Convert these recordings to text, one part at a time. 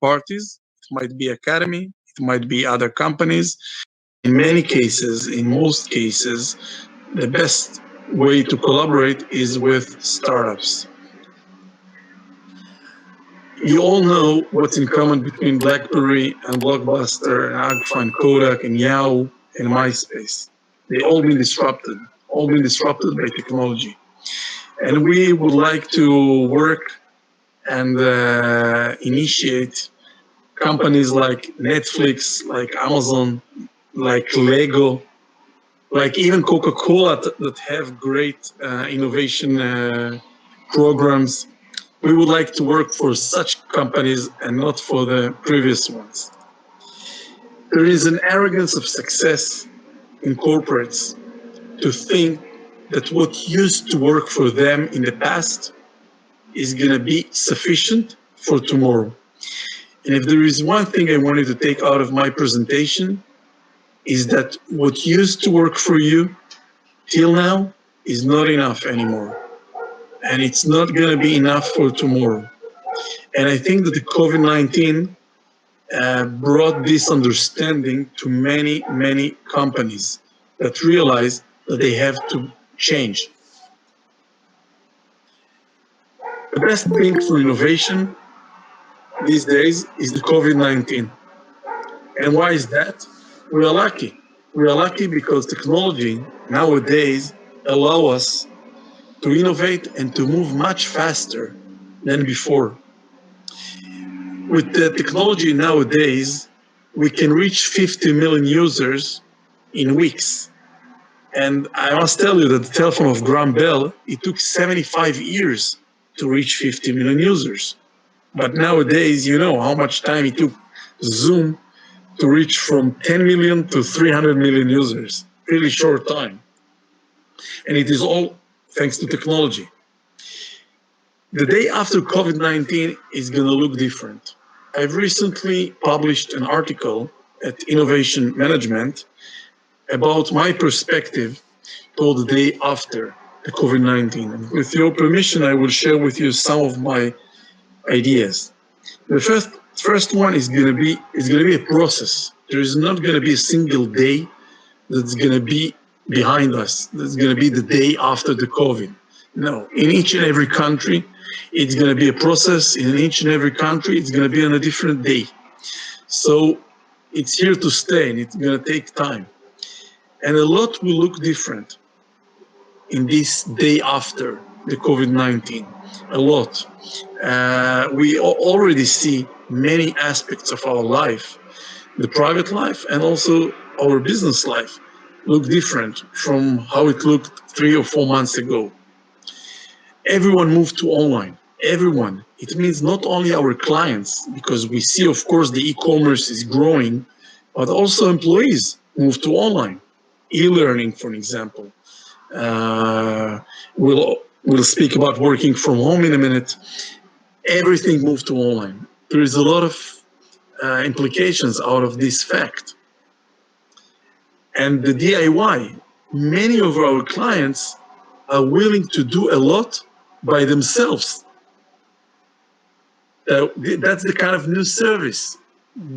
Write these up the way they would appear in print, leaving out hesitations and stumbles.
Parties, it might be academy, it might be other companies. In many cases, in most cases, the best way to collaborate is with startups. You all know what's in common between BlackBerry and Blockbuster and Agfa and Kodak and Yahoo and MySpace. They've all been disrupted by technology. And we would like to work and initiate companies like Netflix, like Amazon, like LEGO, like even Coca-Cola that have great innovation programs. We would like to work for such companies and not for the previous ones. There is an arrogance of success in corporates to think that what used to work for them in the past is going to be sufficient for tomorrow. And if there is one thing I wanted to take out of my presentation, is that what used to work for you till now is not enough anymore. And it's not going to be enough for tomorrow. And I think that the COVID-19 brought this understanding to many, many companies that realize that they have to change. The best thing for innovation these days is the COVID-19. And why is that? We are lucky. We are lucky because technology nowadays allows us to innovate and to move much faster than before. With the technology nowadays, we can reach 50 million users in weeks. And I must tell you that the telephone of Graham Bell, it took 75 years to reach 50 million users. But nowadays, you know how much time it took Zoom to reach from 10 million to 300 million users. Really short time. And it is all thanks to technology. The day after COVID-19 is going to look different. I've recently published an article at Innovation Management about my perspective toward the day after the COVID-19. And with your permission, I will share with you some of my ideas. The first one is going to be a process. There is not going to be a single day that's going to be behind us. That's going to be the day after the COVID. No, in each and every country, it's going to be a process. In each and every country, it's going to be on a different day. So it's here to stay, and it's going to take time. And a lot will look different in this day after the COVID-19. A lot. We already see many aspects of our life, the private life and also our business life, look different from how it looked 3 or 4 months ago. Everyone moved to online. Everyone. It means not only our clients, because we see, of course, the e-commerce is growing, but also employees move to online. E-learning, for example. We'll speak about working from home in a minute. Everything moved to online. There is a lot of implications out of this fact. And the DIY, many of our clients are willing to do a lot by themselves. That's the kind of new service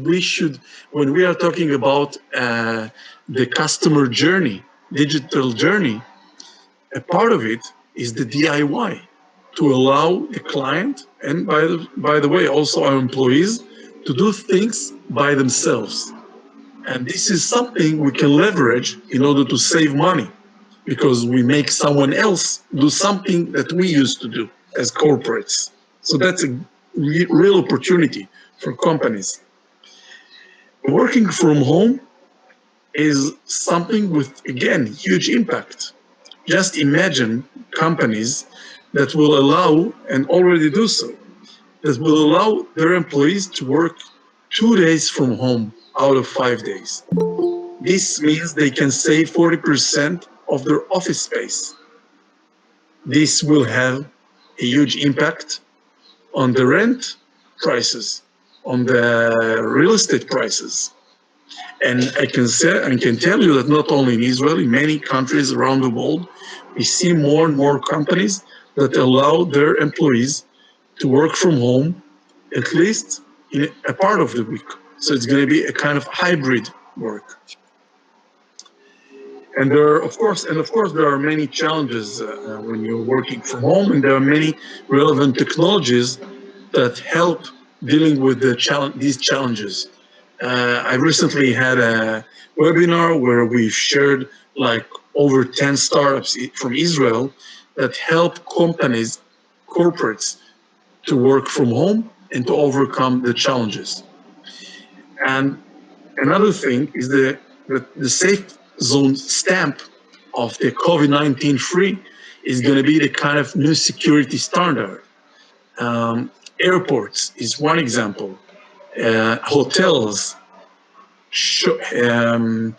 we should, when we are talking about the customer journey, digital journey, a part of it is the DIY, to allow the client, and by the way, also our employees, to do things by themselves. And this is something we can leverage in order to save money, because we make someone else do something that we used to do as corporates. So that's a real opportunity for companies. Working from home is something with, again, huge impact. Just imagine companies that will allow, and already do so, that will allow their employees to work 2 days from home out of 5 days. This means they can save 40% of their office space. This will have a huge impact on the rent prices, on the real estate prices. And I can tell you that not only in Israel, in many countries around the world, we see more and more companies that allow their employees to work from home at least in a part of the week. So it's going to be a kind of hybrid work. And of course, there are many challenges when you're working from home, and there are many relevant technologies that help dealing with these challenges. I recently had a webinar where we shared like over 10 startups from Israel that help companies, corporates, to work from home and to overcome the challenges. And another thing is the safe zone stamp of the COVID-19 free is going to be the kind of new security standard. Airports is one example. Hotels, shows,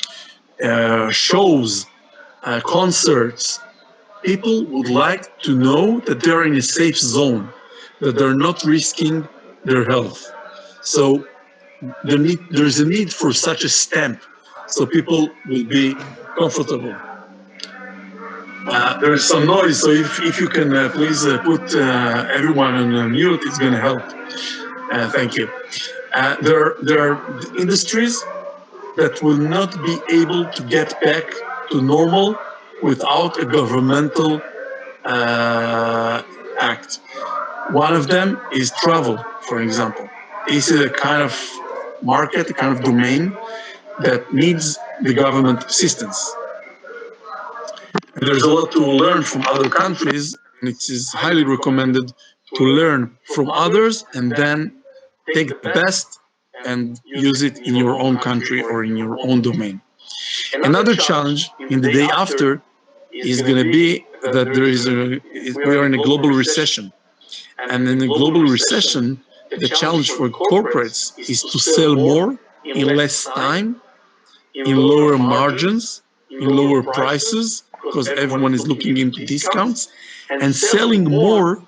concerts. People would like to know that they're in a safe zone, that they're not risking their health. So there's a need for such a stamp, so people will be comfortable. There is some noise, so if you can please put everyone on mute, it's going to help. Thank you. There are industries that will not be able to get back to normal without a governmental act. One of them is travel, for example. This is a kind of market, a kind of domain that needs the government assistance. And there's a lot to learn from other countries, and it is highly recommended to learn from others and then take the best and use it in your own country or in your own domain. Another challenge in the day after is going to be that we are in a global recession. And in a global recession, the challenge for corporates is to sell more in less time, in lower margins, in lower prices, because everyone is looking into discounts, and selling more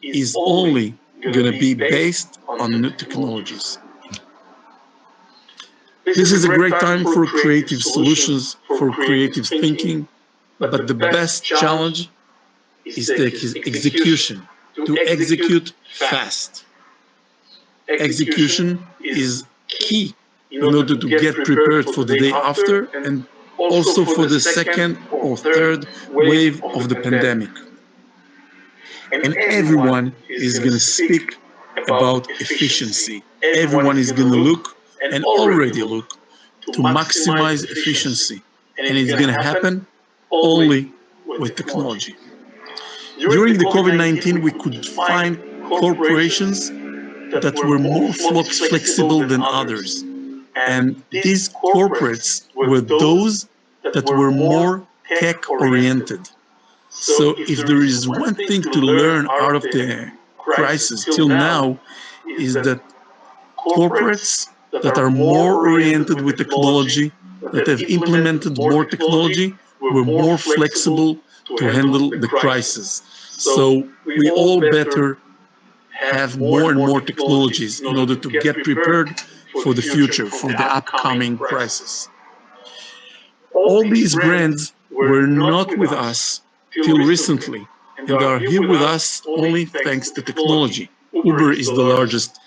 is only going to be based on new technologies. This is a great time for creative solutions, for creative thinking, but the best challenge is the execution, to execute fast. Execution is key in order to get prepared for the day after and also for the second or third wave of the pandemic. And everyone is going to speak about efficiency. Everyone is going to look and already look to maximize efficiency. And it's going to happen only with technology. During the COVID-19, we could find corporations that were more flexible than others. And these corporates were those that were more tech-oriented. So if there is one thing to learn out of the crisis till now, is that corporates that are more oriented with technology, that have implemented more technology, were more flexible to handle the crisis. So we all better have more and more technologies in order to get prepared for the future, for the upcoming crisis. All these brands were not with us till recently, and they are here with us only thanks to technology. Uber is the largest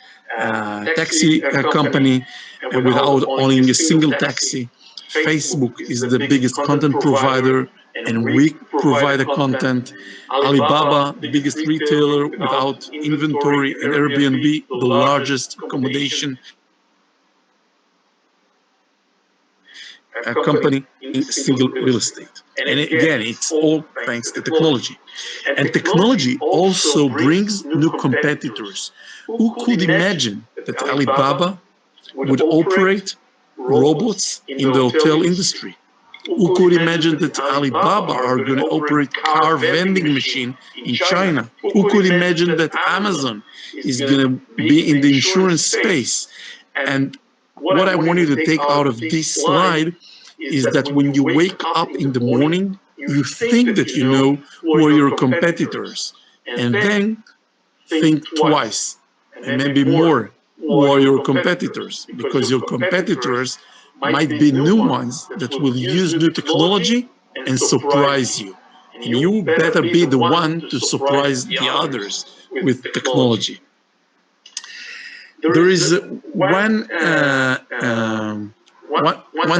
taxi company without owning a single taxi. Facebook is the biggest content provider, and we provide the content. Alibaba, the biggest retailer without inventory, and Airbnb, the largest accommodation company in single real estate. And again, it's all thanks to technology. And technology also brings new competitors. Who could imagine that Alibaba would operate robots in the hotel industry? Who could imagine that Alibaba are going to operate car vending machine in China? Who could imagine that Amazon is going to be in the insurance space? And what I want you to take out of this slide is that when you wake up in the morning, you think that you know who are your competitors, and then think twice and maybe more who are your competitors, because your competitors might be new ones that will use new technology and surprise you. And you better be the one to surprise the others with technology. There is one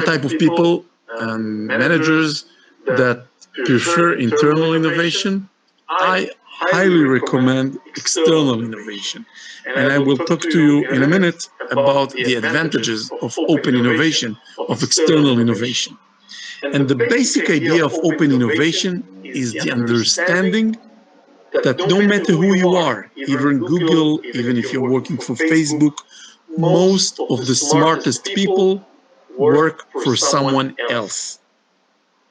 type of people and managers that prefer internal innovation. I highly recommend external innovation. And I will talk to you in a minute about the advantages of open innovation, of external innovation. And the basic idea of open innovation is the understanding that no matter who you are, even Google, even if you're working for Facebook, most of the smartest people work for someone else.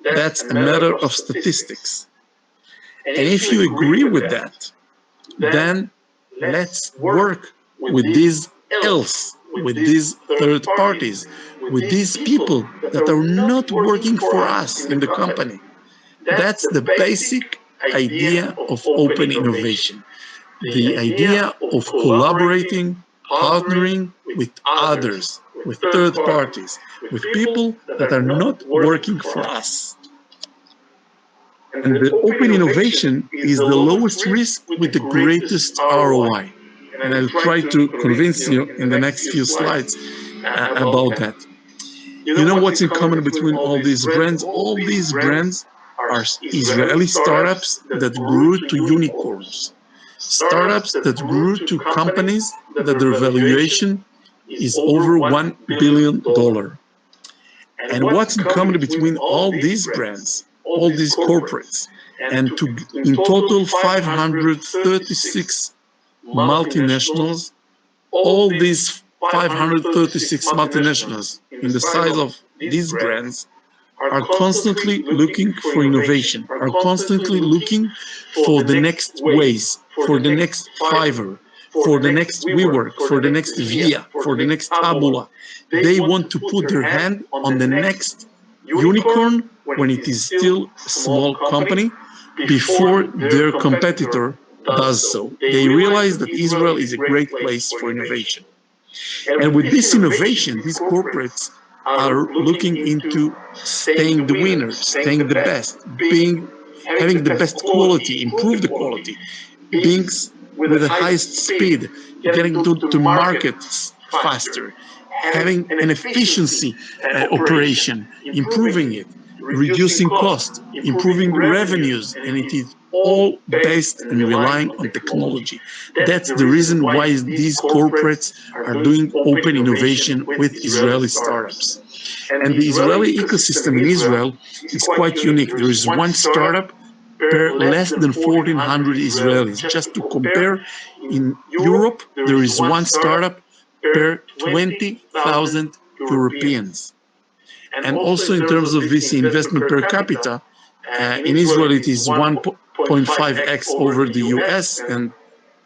That's a matter of statistics. And if you agree with that, then let's work with these else, with these third parties, with these people that are not working for us in the company. That's the basic idea of open innovation. The idea of collaborating, partnering with others, with third parties, with people that are not working for us. And the open innovation is the lowest risk with the greatest ROI. And I'll try to convince you in the next few slides about that. You know what's in common between all these brands? All these brands are Israeli startups that grew to unicorns. Startups that grew to companies that their valuation is over $1 billion. And what's in common between all these brands, all these corporates, and in total 536 multinationals, all these 536 multinationals in the size of these brands are constantly looking for innovation, are constantly looking for the next ways, for the next Fiverr, for the next WeWork, for the next Via, for the next Tabula. They want to put their hand on the next unicorn when it is still a small company before their competitor does so. They realize that Israel is a great place for innovation. And with this innovation, these corporates are looking into staying the winner, staying the best, having the best quality, improve the quality, being with the highest speed, getting to markets faster, having an efficiency operation, improving it, reducing cost, improving revenues, and it is all based and relying on technology. That's the reason why these corporates are doing open innovation with Israeli startups. And the Israeli ecosystem in Israel is quite unique. There is one startup per less than 1,400 Israelis. Just to compare, in Europe, there is one startup per 20,000 Europeans. And also in terms of VC investment per capita, in Israel it is 1.5x over the US and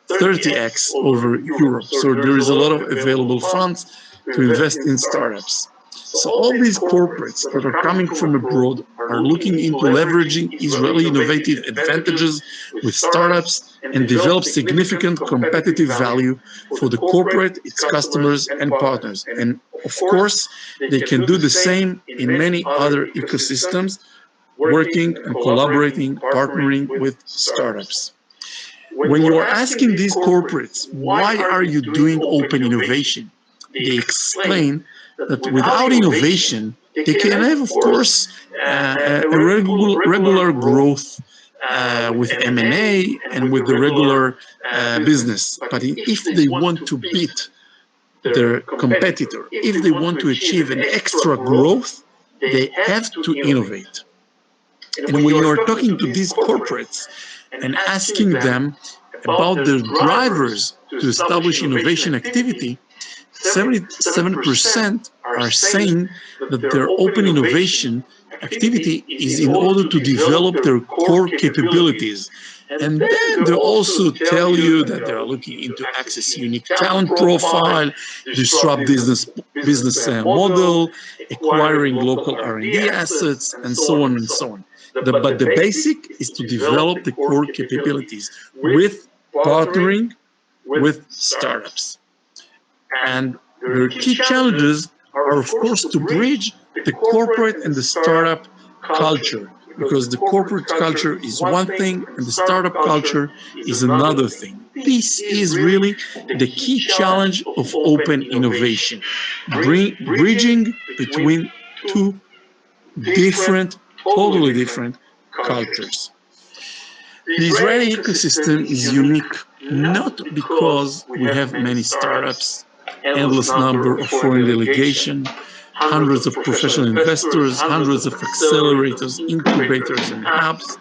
30x over Europe. So there is a lot of available funds to invest in startups. So all these corporates that are coming from abroad are looking into leveraging Israeli innovative advantages with startups and develop significant competitive value for the corporate, its customers, and partners. And of course, they can do the same in many other ecosystems, working and collaborating, partnering with startups. When you are asking these corporates, why are you doing open innovation? They explain that without innovation, they can have, of course, a regular growth with M&A and with the regular business. But if they want to beat their competitor, if they want to achieve an extra growth, they have to innovate. And when you are talking to these corporates and asking them about their drivers to establish innovation activity, 77% are saying that their open innovation activity is in order to develop their core capabilities. And then they also tell you that they are looking into access unique talent profile, disrupt business model, acquiring local R&D assets, and so on and so on. But the basic is to develop the core capabilities with partnering with startups. And their key challenges are, of course, to bridge the corporate and the startup culture, because the corporate culture is one thing and the startup culture is another thing. This is really the key challenge of open innovation, bridging between two different, totally different cultures. The Israeli ecosystem is unique not because we have many startups, endless number of foreign delegation, hundreds of professional investors, hundreds of accelerators, incubators, and hubs,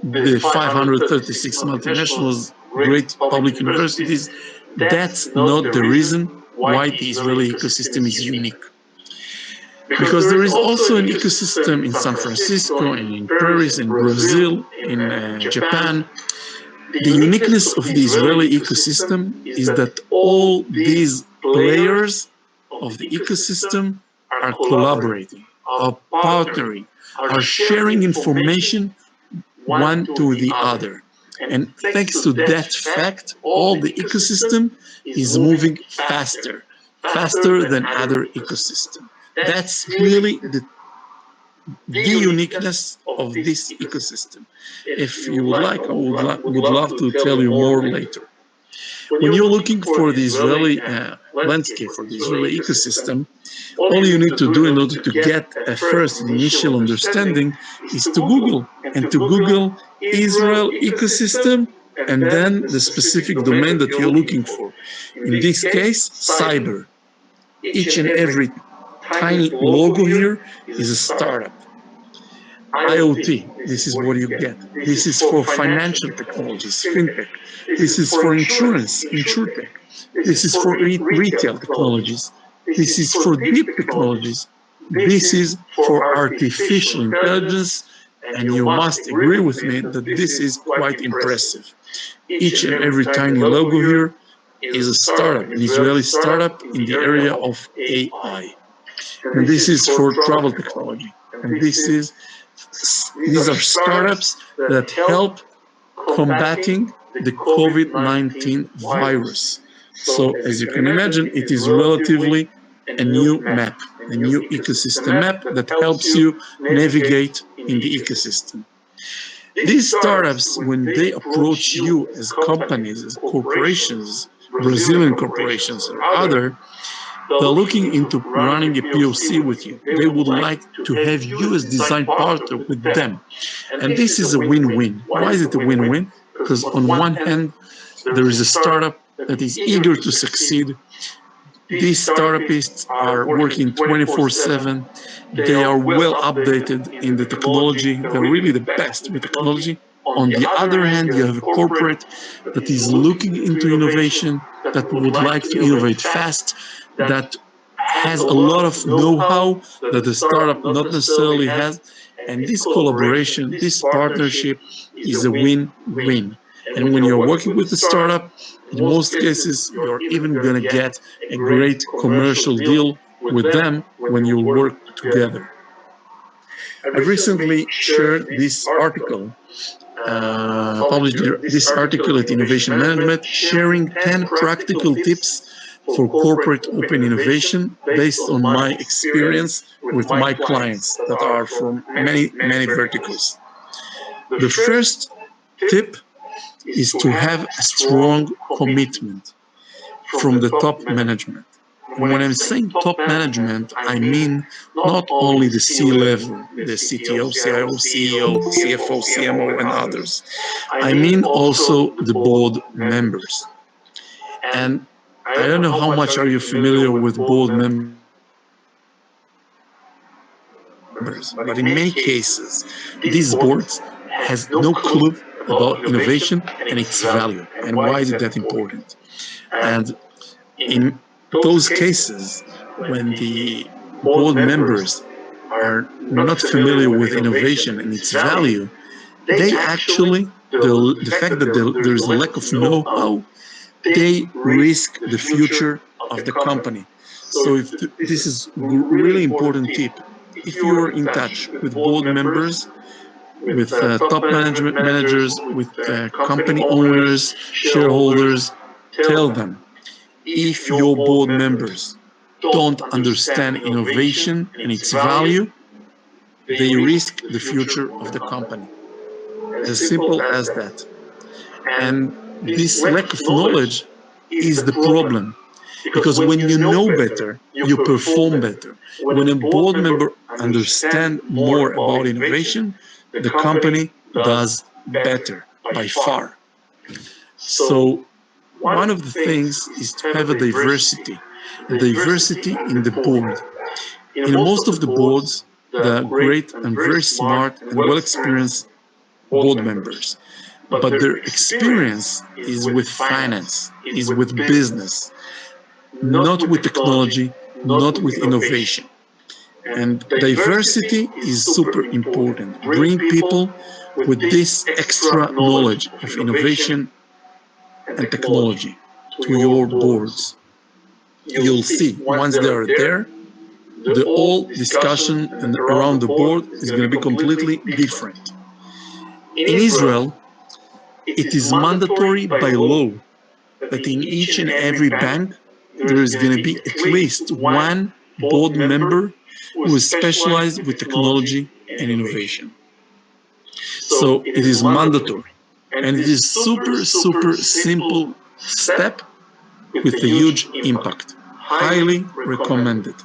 the 536 multinationals, great public universities. That's not the reason why the Israeli ecosystem is unique. Because there is also an ecosystem in San Francisco, and in Paris, in Brazil, in Japan. The uniqueness of the Israeli ecosystem is that all these players of the ecosystem are collaborating, are partnering, are sharing information one to the other. And thanks to that fact, all the ecosystem is moving faster, faster than other ecosystems. That's really the uniqueness of this ecosystem. If you would like, I would love to tell you more later. When you're looking for the Israeli landscape, for the Israeli ecosystem, all you need to do in order to get a first initial understanding is to Google, and to Google Israel ecosystem and then the specific domain that you're looking for. In this case, cyber. Each and every tiny logo here is a startup. IoT, this is what you get. This is for financial technologies, FINTECH. This is for insurance, InsurTech. This is for retail technologies. This is for deep technologies. This is for artificial intelligence. And you must agree with me that this is quite impressive. Each and every tiny logo here is a startup, an Israeli startup in the area of AI. And this is for travel technology. And these are startups that help combating the COVID-19 virus. So as you can imagine, it is relatively a new map, a new ecosystem map that helps you navigate in the ecosystem. These startups, when they approach you as companies, as corporations, Brazilian corporations or other, they're looking into running a POC with you. They would like to have you as design partner with them. And this is a win-win. Why is it a win-win? Because on one hand, there is a startup that is eager to succeed. These startupists are working 24/7. They are well updated in the technology. They're really the best with technology. On the other hand, you have a corporate that is looking into innovation, that would like to innovate fast, that has a lot of know-how that the startup not necessarily has. And this collaboration, this partnership is a win-win. And when you're working with a startup, in most cases, you're even going to get a great commercial deal with them when you work together. I recently shared this article, published this article at Innovation Management, sharing 10 practical tips for corporate open innovation based on my experience with my clients that are from many verticals. The first tip is to have a strong commitment from the top management. And when I'm saying top management, I mean not only the C-level, the CTO, CIO, CEO, CFO, CMO, and others. I mean also the board members. And I don't know how much are you familiar with board members, but in many cases, these boards has no clue about innovation and its value. And why is it that important? And in those cases, when the board members are not familiar with innovation and its value, they actually, the fact that there is a lack of know-how, they risk the future of the company. So if this is a really important tip. If you're in touch with board members, with top management managers, with company owners, shareholders, tell them, if your board members don't understand innovation and its value, they risk the future of the company. As simple as that. And this lack of knowledge is the problem. Because when you know better, you perform better. When a board member understands more about innovation, the company does better by far. So one of the things is to have a diversity in the board. In most of the boards, there are great and very smart and well-experienced board members, but their experience is with finance, is with business, not with technology, not with innovation. And diversity is super important. Bring people with this extra knowledge of innovation and technology to your boards. You'll see, once they are there, the whole discussion and around the board is going to be completely different. In Israel, it is mandatory by law that in each and every bank, there is going to be at least one board member who is specialized with technology and innovation. So it is mandatory. And it is super, super simple step with a huge impact. Highly recommended.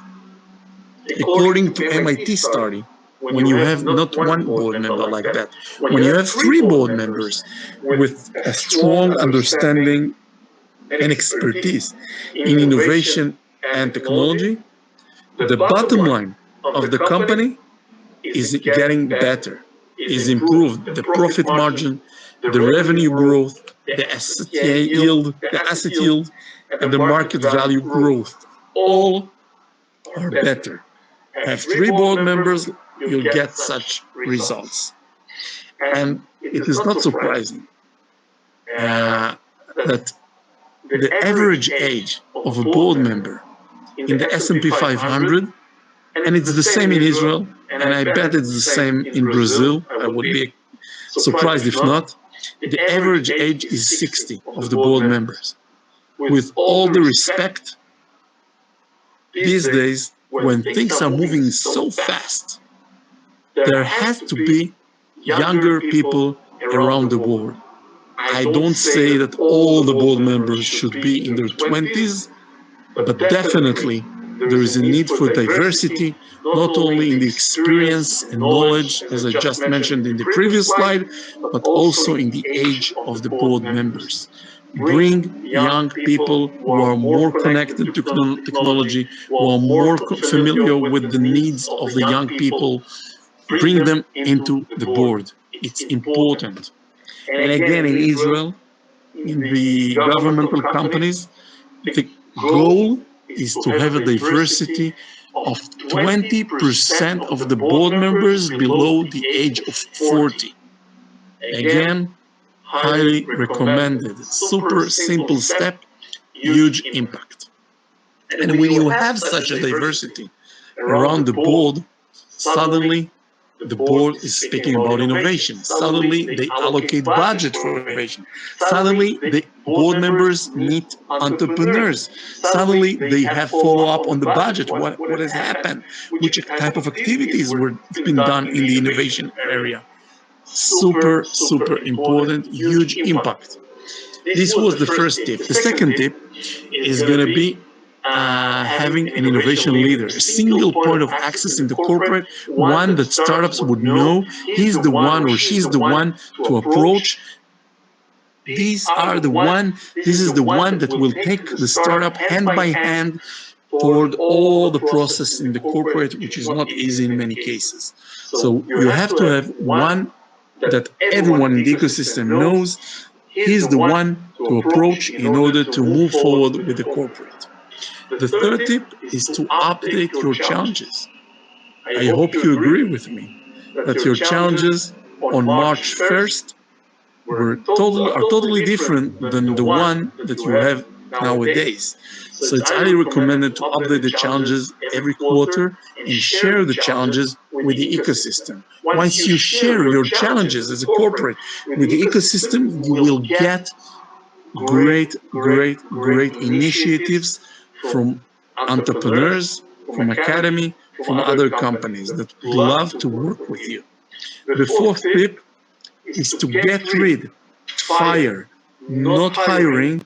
According to MIT study, when you have not one board member like that, when you have 3 board members with a strong understanding and expertise in innovation and technology, the bottom line of the company is getting better, is improved. The profit margin, the revenue growth, the asset yield, and the market value growth, all are better. Have 3 board members, you'll get such results. And it is not surprising that the average age of a board member in the S&P 500, and it's the same in Israel, and I bet it's the same in Brazil, I would be surprised if not, the average age is 60 of the board members. With all the respect, these days, when things are moving so fast, there has to be younger people around the board. I don't say that all the board members should be in their 20s, but definitely there is a need for diversity, not only in the experience and knowledge, as I just mentioned in the previous slide, but also in the age of the board members. Bring young people who are more connected to technology, who are more familiar with the needs of the young people. Bring them into the board. It's important. And again, in Israel, in the governmental companies, the goal is to have a diversity of 20% of the board members below the age of 40. Again, highly recommended. Super simple step, huge impact. And when you have such a diversity around the board, suddenly the board is speaking about innovation. Suddenly they allocate budget for innovation. Suddenly the board members meet entrepreneurs. Suddenly they have follow-up on the budget. What has happened? Which type of activities were been done in the innovation area? Super, super important, huge impact. This was the first tip. The second tip is going to be having an innovation leader, a single point of access in the corporate, one that startups would know he's the one or she's the one to approach. This is the one that will take the startup hand by hand toward all the process in the corporate, which is not easy in many cases. So you have to have one that everyone in the ecosystem knows he's the one to approach in order to move forward with the corporate. The third tip is to update your challenges. I hope you agree with me that your challenges on March 1st are totally different than the one that you have nowadays. So it's highly recommended to update the challenges every quarter and share the challenges with the ecosystem. Once you share your challenges as a corporate with the ecosystem, you will get great initiatives from entrepreneurs, from academy, from other companies that would love to work with you. The fourth tip is to get rid, fire, not hiring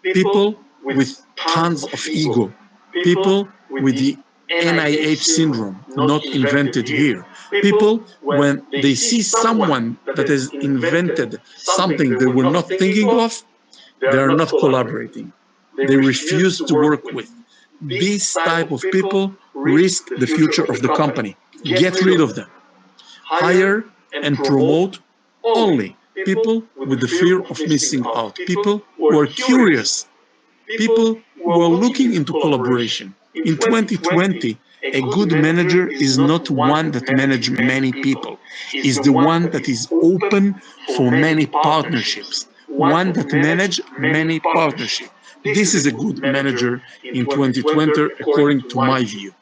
people with tons of ego, people with the NIH syndrome, not invented here. People, when they see someone that has invented something they were not thinking of, they are not collaborating. They refuse to work with. These type of people risk the future of the company. Get rid of them. Hire and promote only people with the fear of missing out, people who are curious, people who are looking into collaboration. In 2020, a good manager is not one that manages many people, is the one that is open for many partnerships, one that manages many partnerships. This is a good manager in 2020, according to my view.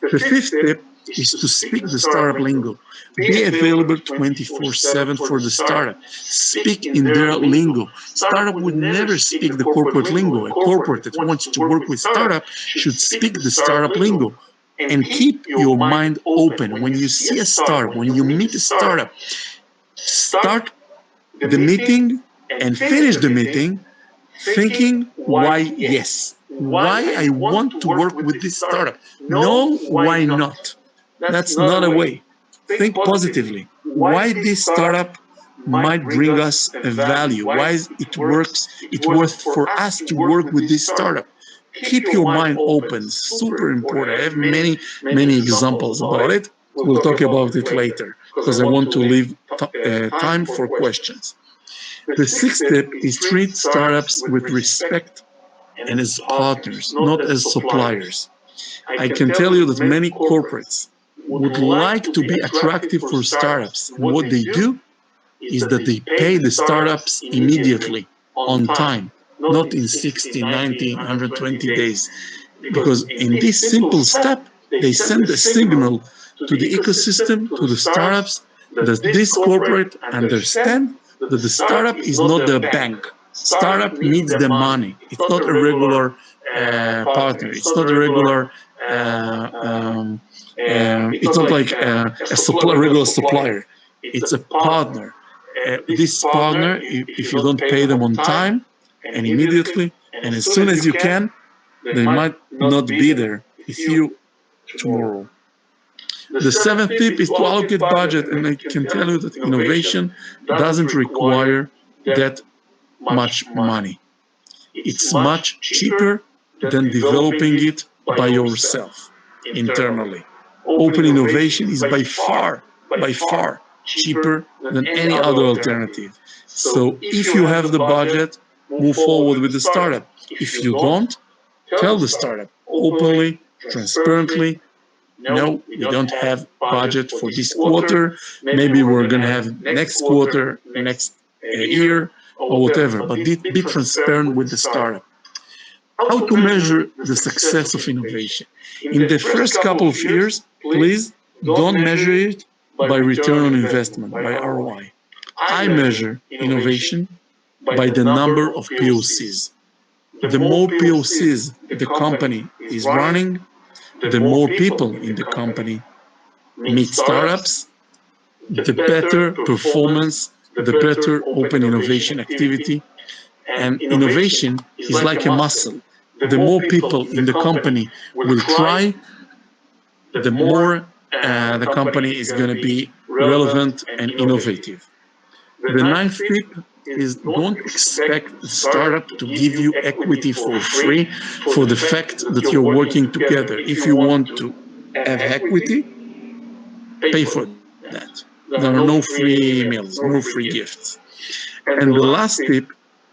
The fifth step is to speak the startup lingo. Be available 24/7 for the startup. Speak in their lingo. Startup would never speak the corporate lingo. A corporate that wants to work with startup should speak the startup lingo. And keep your mind open. When you see a startup, when you meet a startup, start the meeting and finish the meeting thinking why yes, why I want to work with this startup. No, why not? That's not a way. Think positively. Why this startup might bring us a value? Why it works? It worth for us to work with this startup. Keep your mind open. Super important. I have many examples about it. We'll talk about it later because I want to leave time for questions. The sixth step is treat startups with respect and as partners, not as suppliers. I can tell you that many corporates would like to be attractive for startups. And what they do is that they pay the startups immediately, on time, not in 60, 90, 120 days. Because in this simple step, they send a signal to the ecosystem, to the startups, that this corporate understand that the startup is not their bank. Startup needs the money. It's not a regular partner. It's not a regular. It's not like regular supplier. It's a partner. This partner, if you don't pay them on time and immediately and as soon as you can, they might not be there with you tomorrow. The seventh tip is to allocate budget, and I can tell you that innovation doesn't require that much money. It's much cheaper than developing it by yourself internally. Open innovation is by far cheaper than any other alternative. So if you have the budget, move forward with the startup. If you don't, tell the startup openly, transparently, no, we don't have budget for this quarter. Maybe we're going to have next quarter, next year, or whatever. But be transparent with the startup. How to measure the success of innovation? In the first couple of years, please don't measure it by return on investment, by ROI. I measure innovation by the number of POCs. The more POCs the company is running, the more people in the company meet startups, the better performance, the better open innovation activity. And innovation is like a muscle. The more people in the company will try, the more the company is going to be relevant and innovative. The ninth tip is don't expect the startup to give you equity for free for the fact that you're working together. If you want to have equity, pay for that. There are no free meals, no free gifts. And the last tip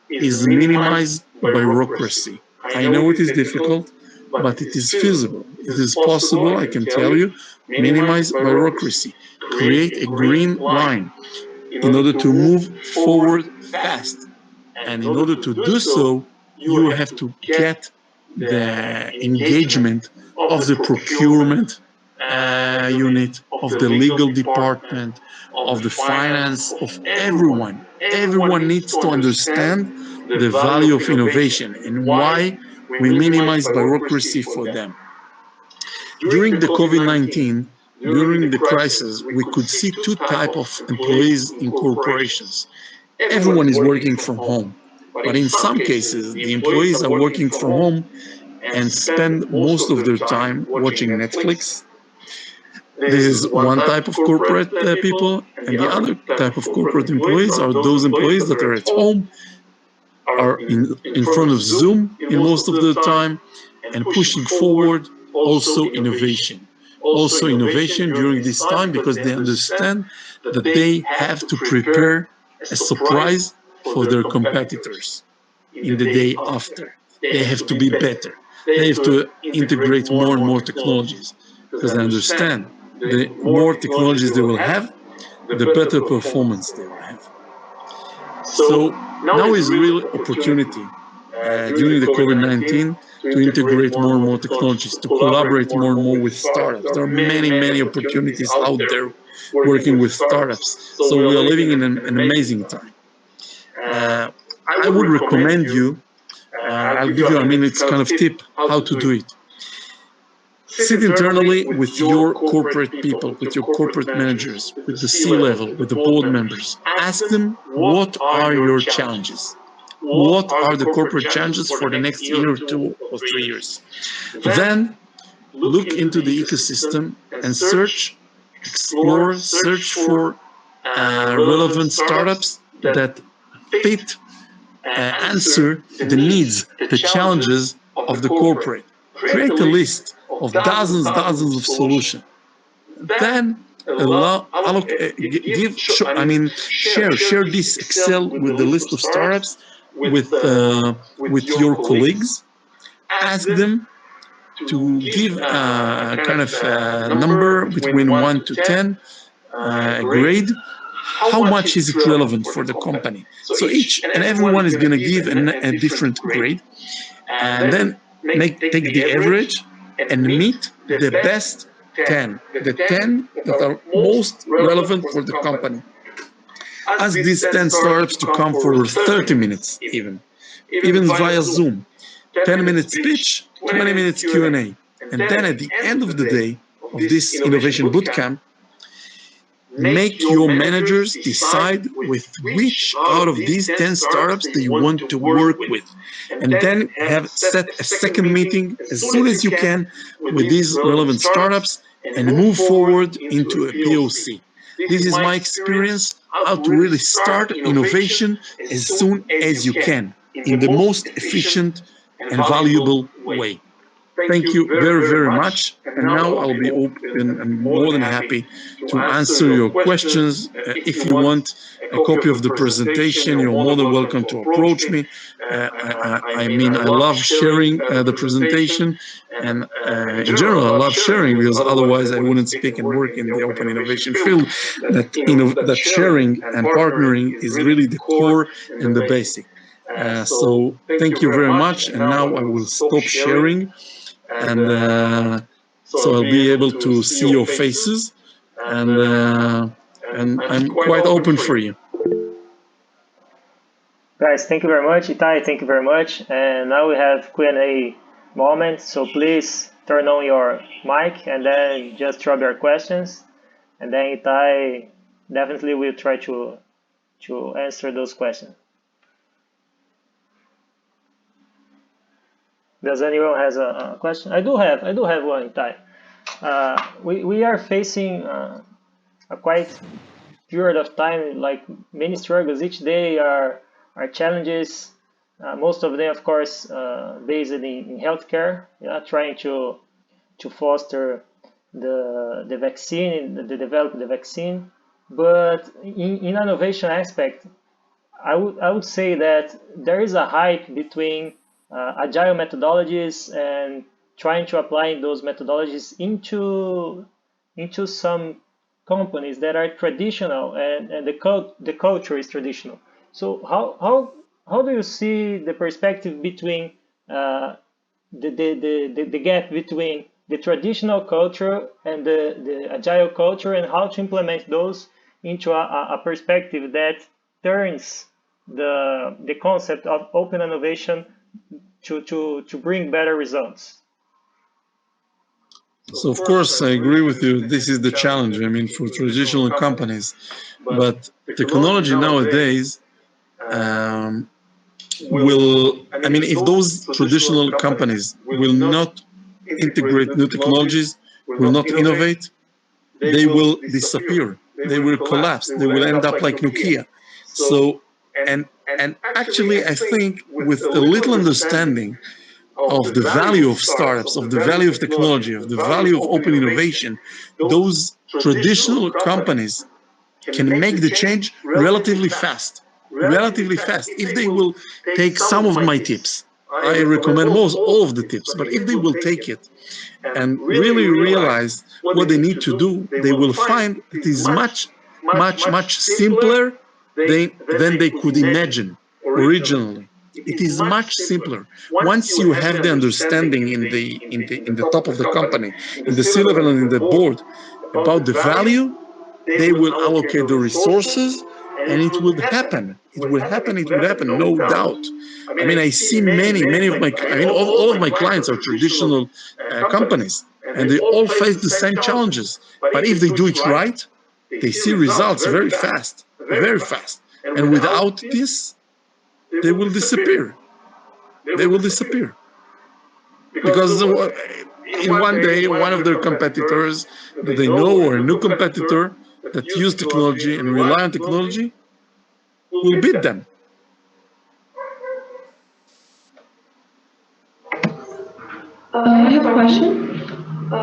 is minimize bureaucracy. I know it is difficult, but it is feasible. It is possible, I can tell you. Minimize bureaucracy. Create a green line in order to move forward fast. And in order to do so, you have to get the engagement of the procurement unit, of the legal department, of the finance, of everyone. Everyone needs to understand the value of innovation and why we minimize bureaucracy for them. During the COVID-19, during the crisis, we could see two types of employees in corporations. Everyone is working from home, but in some cases, the employees are working from home and spend most of their time watching Netflix. This is one type of corporate people, and the other type of corporate employees are those employees that are at home, are in front of Zoom in most of the time, and pushing forward also innovation. Also innovation during this time because they understand that they have to prepare a surprise for their competitors in the day after. They have to be better. They have to integrate more and more technologies because they understand the more technologies they will have, the better performance they will have. So now is a real opportunity during the COVID-19 to integrate more and more technologies, to collaborate more and more with startups. There are many, many opportunities out there working with startups. So we are living in an amazing time. I would recommend you, I'll give you, it's kind of tip how to do it. Sit internally with your corporate people, with your corporate managers, with the C-level, with the board members. Ask them, what are your challenges? What are the corporate challenges for the next year or 2 or 3 years? Then look into the ecosystem and search, explore, search for relevant startups that fit, answer the needs, the challenges of the corporate. Create a list of dozens of solutions. Then share this Excel with the list of startups with your colleagues. Ask them to give a kind of a number between 1 to 10, a grade. How much is it relevant for the company? So each and everyone is going to give a different grade, and then take the average and meet the best 10, the 10 that are most relevant for the company. Ask these 10 startups to come for 30 minutes even via Zoom. 10 minutes speech, 20 minutes Q&A. And then at the end of the day of this innovation bootcamp, make your managers decide with which out of these 10 startups that you want to work with. And then set a second meeting as soon as you can with these relevant startups and move forward into a POC. This is my experience how to really start innovation as soon as you can in the most efficient and valuable way. Thank you very, very much. And now I'll be open and more than happy to answer your questions. If you want a copy of the presentation, you're more than welcome to approach me. I love sharing the presentation. And in general, I love sharing because otherwise I wouldn't speak and work in the open innovation field. That sharing and partnering is really the core and the basic. So thank you very much. And now I will stop sharing. And so I'll be able to see your faces, and I'm quite open for you. Guys, thank you very much. Itai, thank you very much. And now we have Q&A moment, so please turn on your mic and then just drop your questions. And then Itai definitely will try to answer those questions. Does anyone has a question? I do have one, Itai. We are facing a quite period of time, like many struggles. Each day are challenges. Most of them, of course, based in healthcare. Trying to foster the vaccine, develop the vaccine. But in innovation aspect, I would say that there is a hype between agile methodologies and trying to apply those methodologies into some companies that are traditional and the culture is traditional. So how do you see the perspective between the gap between the traditional culture and the agile culture, and how to implement those into a perspective that turns the concept of open innovation to bring better results? So of course, I agree with you. This is the challenge. I mean, for traditional companies, but technology nowadays um, will. I mean, if those traditional companies will not integrate new technologies, will not innovate, they will disappear. They will collapse. They will end up like Nokia. So, and and actually, I think with a little understanding of the value of startups, of the value of technology, of the value of open innovation, those traditional companies can make the change relatively fast. Relatively fast. If they will take some of my tips, I recommend most all of the tips, but if they will take it and really realize what they need to do, they will find it is much, much simpler than they could imagine originally. It is much simpler. Once you have the understanding in the top of the company, in the C-level and in the board about the value, they will allocate the resources and it will happen. It will happen. It will happen, no doubt. I mean, I see many of my, I mean, all of my clients are traditional companies and they all face the same challenges. But if they do it right, they see results very fast, very fast. And without this, they will disappear. They will disappear. Because in one day, one of their competitors that they know or a new competitor that use technology and rely on technology will beat them. I have a question. I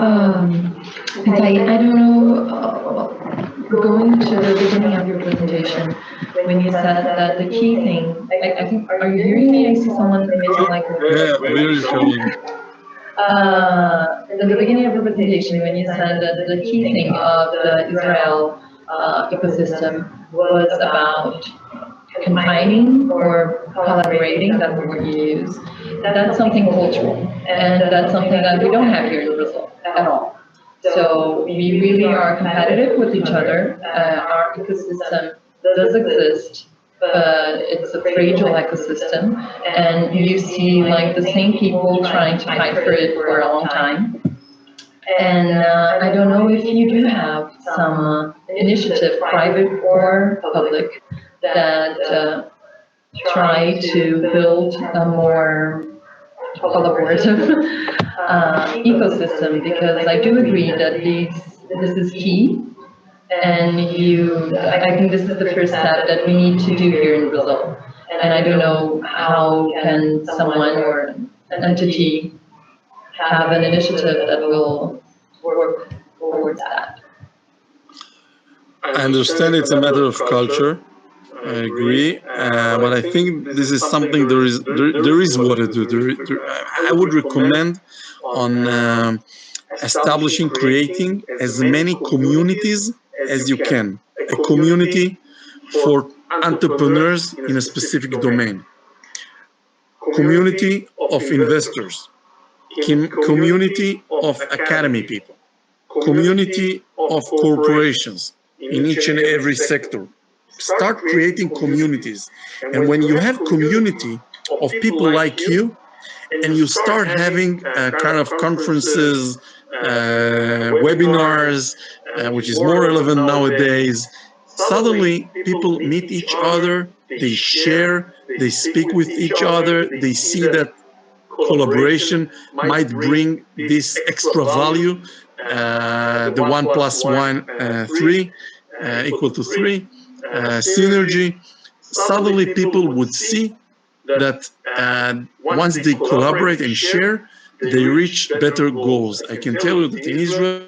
don't know, going to the beginning of your presentation, when you said that the key thing, I think, are you hearing me? I see someone making like a... Yeah, we are showing. In the beginning of the presentation, when you said that the key thing of the Israel ecosystem was about combining or collaborating, that's the word you use, that's something cultural, and that's something that we don't have here in Brazil at all. So we really are competitive with each other. Our ecosystem does exist, but it's a fragile ecosystem, and you see like the same people trying to fight for it for a long time. And I don't know if you do have some initiative, private or public, that try to build a more collaborative ecosystem, because I do agree that this is key, and I think this is the first step that we need to do here in Brazil. And I don't know how can someone or an entity have an initiative that will work towards that. I understand it's a matter of culture. I agree, but I think this is something there is what to do. I would recommend on establishing, creating as many communities as you can. A community for entrepreneurs in a specific domain, community of investors, community of academy people, community of corporations in each and every sector. Start creating communities. And when you have community of people like you, and you start having kind of conferences, webinars, which is more relevant nowadays, suddenly people meet each other, they share, they speak with each other, they see that collaboration might bring this extra value, the 1 + 1 3 equal to 3, synergy. Suddenly people would see that once they collaborate and share, they reach better goals. I can tell you that in Israel,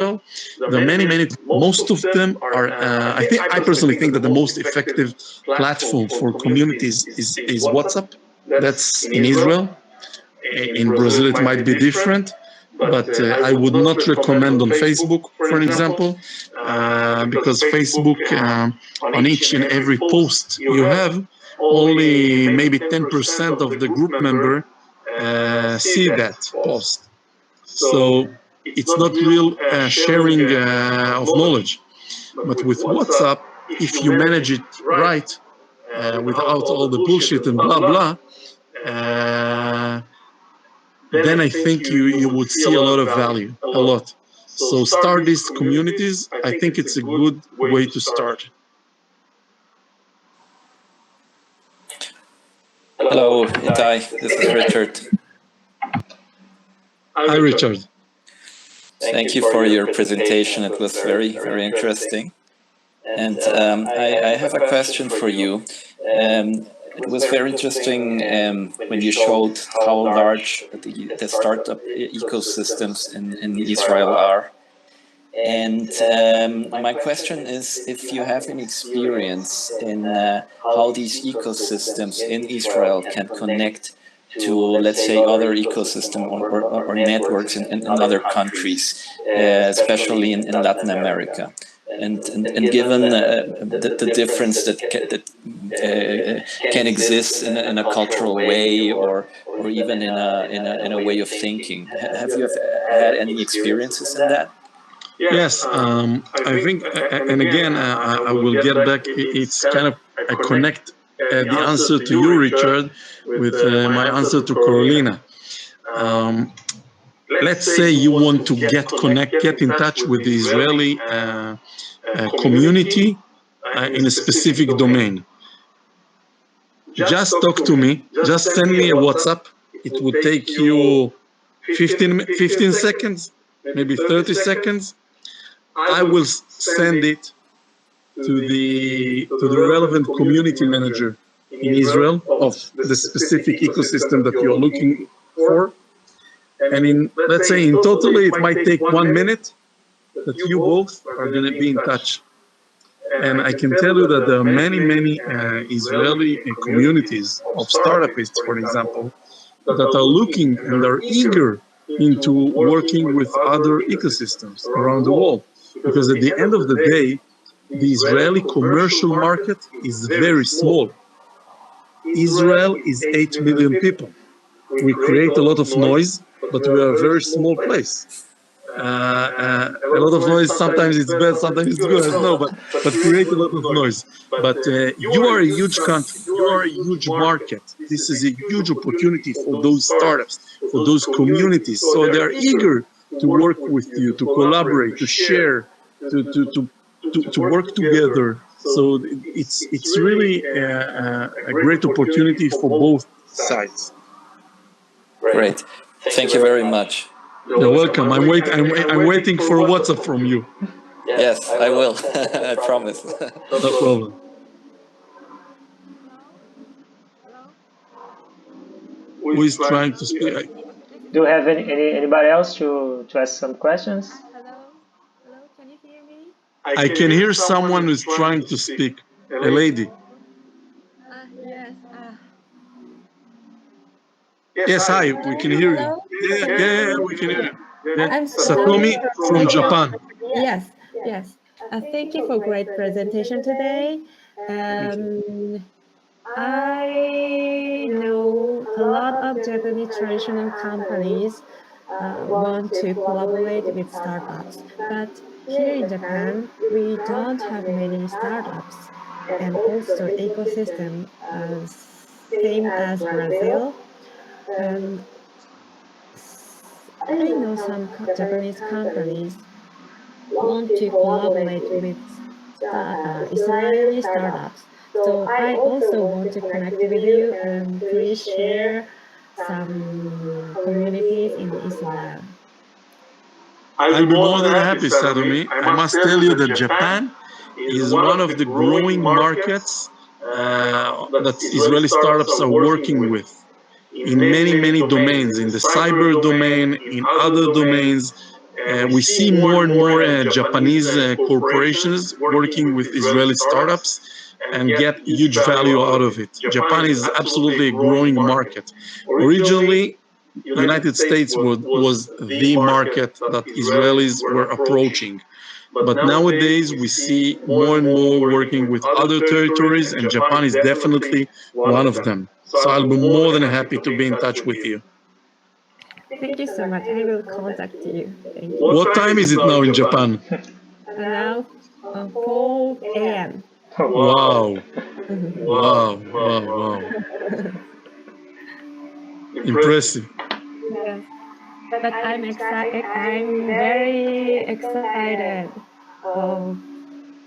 there are many, most of them are, I personally think that the most effective platform for communities is WhatsApp. That's in Israel. In Brazil, it might be different, but I would not recommend on Facebook, for an example, because Facebook, on each and every post you have, only maybe 10% of the group member see that post. So it's not real sharing of knowledge. But with WhatsApp, if you manage it right, without all the bullshit and blah blah, then I think you would see a lot of value, a lot. So start these communities. I think it's a good way to start. Hello, Itai. This is Richard. Hi, Richard. Thank you for your presentation. It was very, very interesting. And I have a question for you. It was very interesting when you showed how large the startup ecosystems in Israel are. And my question is if you have any experience in how these ecosystems in Israel can connect to, let's say, other ecosystem or networks in other countries, especially in Latin America. And given the difference that can exist in a cultural way or even in a way of thinking, have you had any experiences in that? Yes, I think, and again, I will get back. It's kind of I connect the answer to you, Richard, with my answer to Carolina. Let's say you want to get in touch with the Israeli community in a specific domain. Just talk to me. Just send me a WhatsApp. It would take you 15 seconds, maybe 30 seconds. I will send it to the relevant community manager in Israel of the specific ecosystem that you're looking for. And let's say in totally, it might take 1 minute that you both are going to be in touch. And I can tell you that there are many Israeli communities of startupists, for example, that are looking and are eager into working with other ecosystems around the world. Because at the end of the day, the Israeli commercial market is very small. Israel is 8 million people. We create a lot of noise, but we are a very small place. A lot of noise, sometimes it's bad, sometimes it's good, I don't know, but create a lot of noise. But you are a huge country, you are a huge market. This is a huge opportunity for those startups, for those communities. So they are eager to work with you, to collaborate, to share, to work together. So it's really a great opportunity for both sides. Great. Thank you very much. You're welcome. I'm waiting for a WhatsApp from you. Yes, I will. I promise. No problem. Who is trying to speak? Do you have anybody else to ask some questions? Hello, can you hear me? I can hear someone who's trying to speak. A lady. Yes. Yes, hi. We can hear you. Yeah, we can hear you. Yeah. I'm Satomi from Japan. Yes. Thank you for great presentation today. I know a lot of Japanese traditional companies want to collaborate with startups, but here in Japan, we don't have many startups, and also ecosystem same as Brazil. And I know some Japanese companies want to collaborate with Israeli startups. So I also want to connect with you and please share some communities in Israel. I'll be more than happy, Satomi. I must tell you that Japan is one of the growing markets that Israeli startups are working with in many domains, in the cyber domain, in other domains. We see more and more Japanese corporations working with Israeli startups and get huge value out of it. Japan is absolutely a growing market. Originally, United States was the market that Israelis were approaching. But nowadays, we see more and more working with other territories, and Japan is definitely one of them. So I'll be more than happy to be in touch with you. Thank you so much. I will contact you. Thank you. What time is it now in Japan? Now, 4 a.m. Wow. Wow. Wow. Wow. Impressive. Yes, but I'm excited. I'm very excited of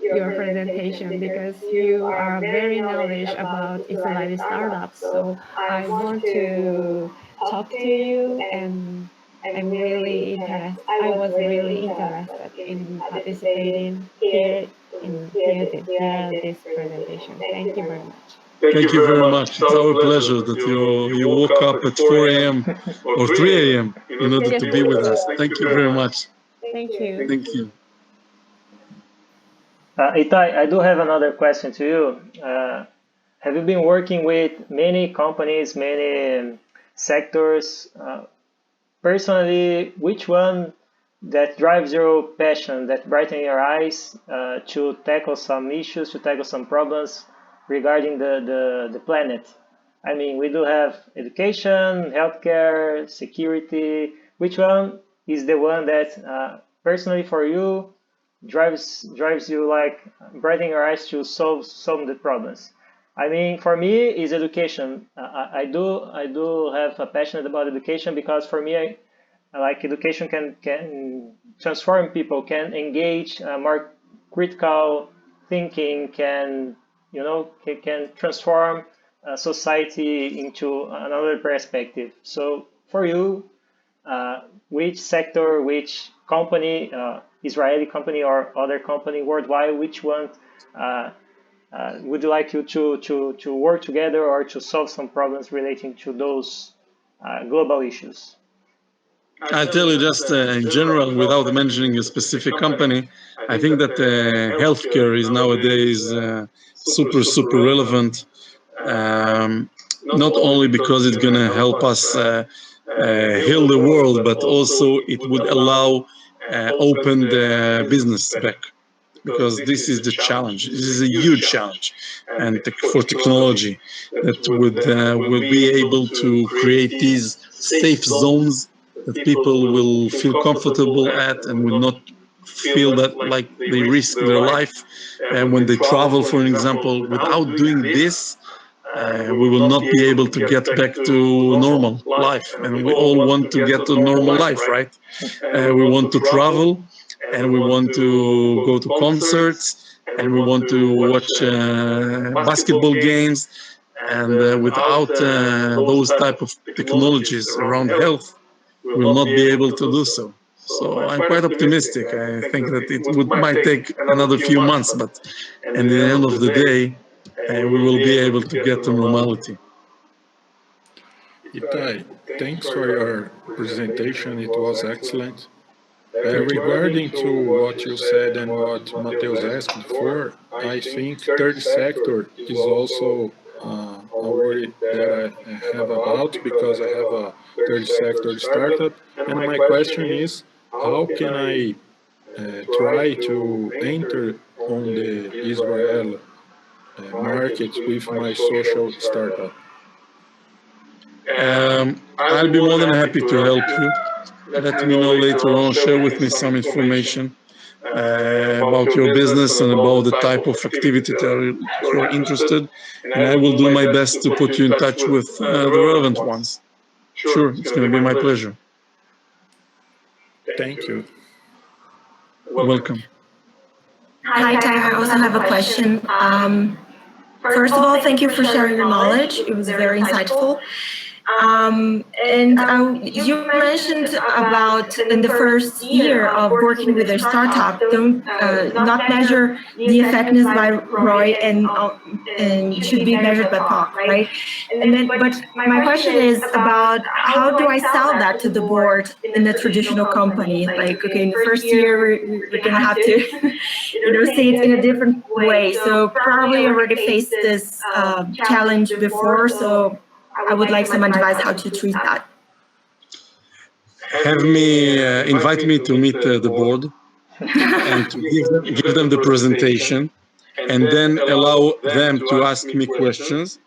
your presentation because you are very knowledge about Israeli startups. So I want to talk to you, and I was really interested in participating here at this presentation. Thank you very much. Thank you very much. It's our pleasure that you woke up at 4 a.m. or 3 a.m. in order to be with us. Thank you very much. Thank you. Thank you. Itai, I do have another question to you. Have you been working with many companies, many sectors? Personally, which one that drives your passion, that brightens your eyes to tackle some issues, to tackle some problems regarding the planet? I mean, we do have education, healthcare, security. Which one is the one that personally for you drives you like brightening your eyes to solve some of the problems? I mean, for me, is education. I do have a passion about education because for me, like education can transform people, can engage more critical thinking, can can transform society into another perspective. So for you, which sector, which company, Israeli company or other company worldwide, which one would you like you to work together or to solve some problems relating to those global issues? I tell you just in general, without mentioning a specific company, I think that healthcare is nowadays super relevant. Not only because it's going to help us heal the world, but also it would allow open the business back. Because this is the challenge. This is a huge challenge, and for technology that would be able to create these safe zones that people will feel comfortable at and will not feel that like they risk their life when they travel, for an example. Without doing this, we will not be able to get back to normal life, and we all want to get to normal life, right? We want to travel, and we want to go to concerts, and we want to watch basketball games, and without those type of technologies around health, we will not be able to do so. So I'm quite optimistic. I think that it might take another few months, but at the end of the day, we will be able to get to normality. Itai, thanks for your presentation. It was excellent. Regarding to what you said and what Mateus asked for, I think third sector is also a worry that I have about because I have a third sector startup. And my question is, how can I try to enter on the Israel market with my social startup? I'll be more than happy to help you. Let me know later on, share with me some information about your business and about the type of activity that you're interested, and I will do my best to put you in touch with the relevant ones. Sure, it's going to be my pleasure. Thank you. Welcome. Hi, Ty. I also have a question. First of all, thank you for sharing your knowledge. It was very insightful. You mentioned about in the first year of working with a startup, don't not measure the effectiveness by ROI and should be measured by POC, right? But my question is about how do I sell that to the board in a traditional company? Like, okay, in the first year we're gonna have to, say it in a different way. So probably already faced this challenge before. So I would like some advice how to treat that. Have me invite me to meet the board and to give them the presentation, and then allow them to ask me questions,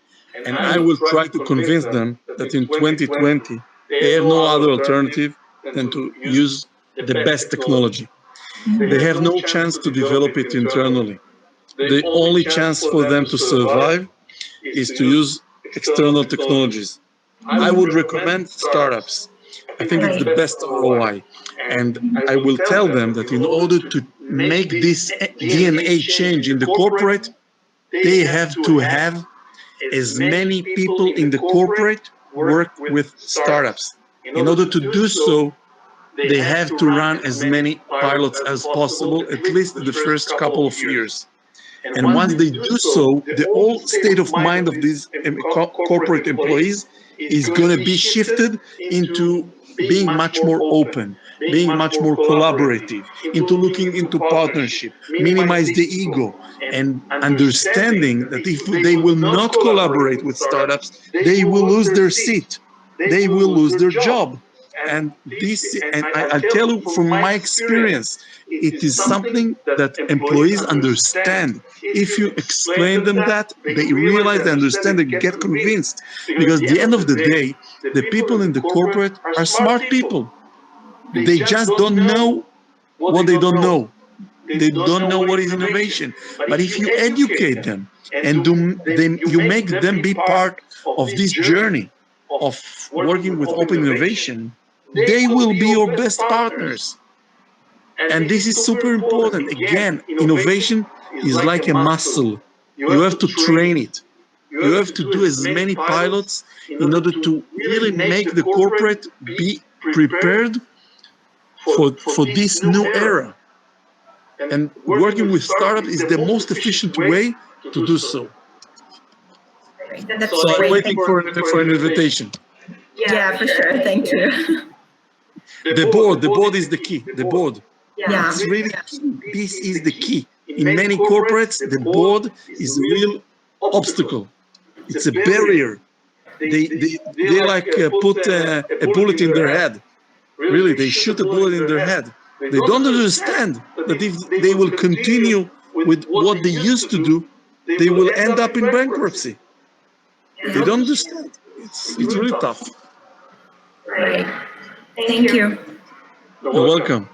and I will try to convince them that in 2020 they have no other alternative than to use the best technology. They have no chance to develop it internally. the only chance for them to survive is to use external technologies. I would recommend startups. I think it's the best ROI. And I will tell them that in order to make this DNA change in the corporate, they have to have as many people in the corporate work with startups. In order to do so, they have to run as many pilots as possible, at least the first couple of years. And once they do so, the whole state of mind of these corporate employees is going to be shifted into being much more open, being much more collaborative, into looking into partnership, minimize the ego, and understanding that if they will not collaborate with startups, they will lose their seat, they will lose their job. And this, and I'll tell you from my experience, it is something that employees understand. If you explain them that, they realize, they understand, they get convinced. Because at the end of the day, the people in the corporate are smart people. They just don't know what they don't know. They don't know what is innovation. But if you educate them and you make them be part of this journey of working with open innovation, they will be your best partners. And this is super important. Again, innovation is like a muscle. You have to train it. You have to do as many pilots in order to really make the corporate be prepared for this new era. And working with startups is the most efficient way to do so. That's So I'm great. waiting for an invitation. Yeah, for sure. Thank you. The board is the key. The board. Yeah. It's really key. This is the key. In many corporates, the board is a real obstacle. It's a barrier. They like put a bullet in their head. Really, they shoot a bullet in their head. They don't understand that if they will continue with what they used to do, they will end up in bankruptcy. They don't understand. It's really tough. Right. Thank you. You're welcome.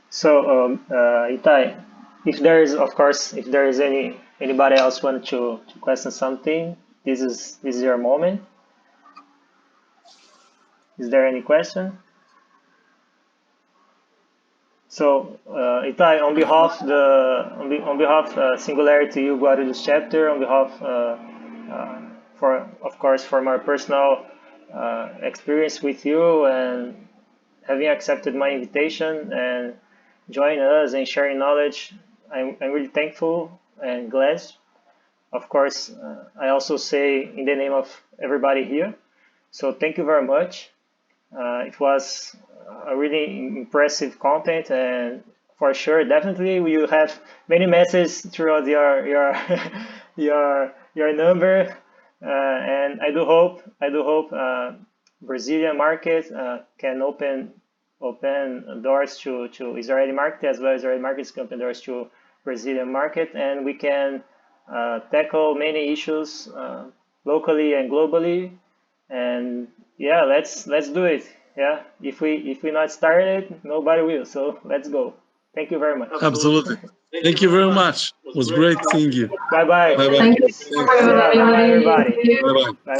So, Itai, if there is, of course, if there is anybody else want to question something, this is your moment. Is there any question? So, Itai, on behalf SingularityU Guarulhos Chapter, on behalf for my personal experience with you and having accepted my invitation and join us and sharing knowledge, I'm really thankful and glad. Of course, I also say in the name of everybody here. So thank you very much. It was a really impressive content, and for sure, definitely we will have many messages throughout your number. And I do hope Brazilian market can open doors to Israeli market, as well as Israeli markets can open doors to Brazilian market, and we can tackle many issues locally and globally. And yeah, let's do it. Yeah, if we not start it, nobody will. So let's go. Thank you very much. Absolutely. Thank you very much. It was great seeing you. Bye bye. Bye bye. Thank you. Thanks. Bye everybody. Bye bye.